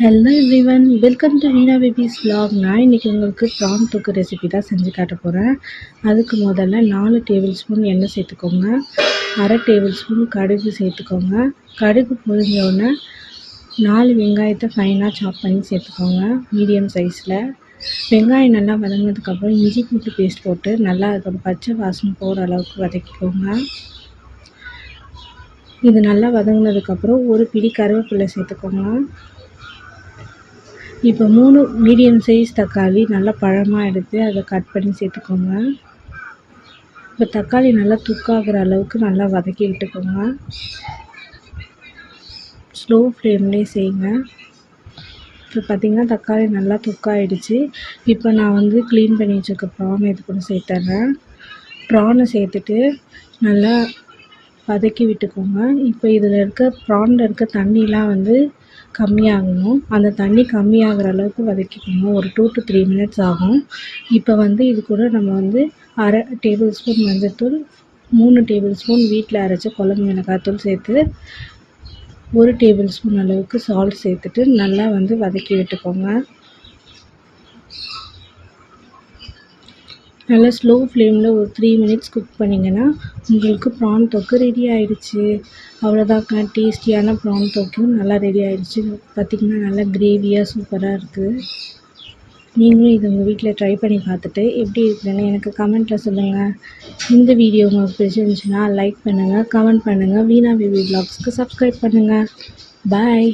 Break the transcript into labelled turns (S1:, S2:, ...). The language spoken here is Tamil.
S1: Hello everyone, welcome to Veena babies vlog. நான் இன்றைக்கி உங்களுக்கு ப்ரான் தொக்கு ரெசிபி தான் செஞ்சு காட்ட போகிறேன். அதுக்கு முதல்ல 4 டேபிள் ஸ்பூன் எண்ணெய் சேர்த்துக்கோங்க. அரை டேபிள் ஸ்பூன் கடுகு சேர்த்துக்கோங்க. கடுகு பொரிஞ்சோடனே 4 வெங்காயத்தை ஃபைனாக சாப் பண்ணி சேர்த்துக்கோங்க, மீடியம் சைஸில். வெங்காயம் நல்லா வதங்கினதுக்கப்புறம் இஞ்சி பூண்டு பேஸ்ட் போட்டு நல்லா அதோட பச்சை வாசனை போகிற அளவுக்கு வதக்கிக்கோங்க. இது நல்லா வதங்கினதுக்கப்புறம் ஒரு பிடி கருவேப்பிலை சேர்த்துக்கோங்க. இப்போ 3 மீடியம் சைஸ் தக்காளி நல்லா பழமாக எடுத்து அதை கட் பண்ணி சேர்த்துக்கோங்க. இப்போ தக்காளி நல்லா துக்காகிற அளவுக்கு நல்லா வதக்கி விட்டுக்கோங்க. ஸ்லோ ஃப்ளேம்லேயே செய்யுங்க. இப்போ பார்த்திங்கன்னா தக்காளி நல்லா துக்காயிடுச்சு. இப்போ நான் க்ளீன் பண்ணி வச்சுருக்க ப்ரான் இது கூட சேர்த்துட்றேன். ப்ரானை சேர்த்துட்டு நல்லா வதக்கி விட்டுக்கோங்க. இப்போ இதில் ப்ரானில் இருக்க தண்ணிலாம் கம்மியாகணும். அந்த தண்ணி கம்மியாகிற அளவுக்கு வதக்கிக்கோங்க. ஒரு 2 to 3 minutes ஆகும். இப்போ இது கூட நம்ம அரை டேபிள் ஸ்பூன் மஞ்சள்தூள், 3 டேபிள் ஸ்பூன் வீட்டில் அரைச்ச குழம்பு மிளகாய்த்தூள் சேர்த்து 1 டேபிள் ஸ்பூன் அளவுக்கு சால்ட் சேர்த்துட்டு நல்லா வதக்கி விட்டுக்கோங்க. நல்லா ஸ்லோ ஃப்ளேமில் ஒரு 3 minutes குக் பண்ணிங்கன்னா உங்களுக்கு ப்ரான் தொக்கு ரெடி ஆகிடுச்சு. அவ்வளோதாங்க, டேஸ்டியான ப்ரான் தொக்கும் நல்லா ரெடி ஆகிடுச்சு. பார்த்திங்கன்னா நல்லா கிரேவியாக சூப்பராக இருக்குது. நீங்களும் இது உங்கள் வீட்டில் ட்ரை பண்ணி பார்த்துட்டு எப்படி இருக்குதுன்னு எனக்கு கமெண்ட்டில் சொல்லுங்கள். இந்த வீடியோ உங்களுக்கு பிடிச்சிருந்துச்சுன்னா லைக் பண்ணுங்கள், கமெண்ட் பண்ணுங்கள். வீணா பேபி vlogsக்கு சப்ஸ்கிரைப் பண்ணுங்கள். பாய்.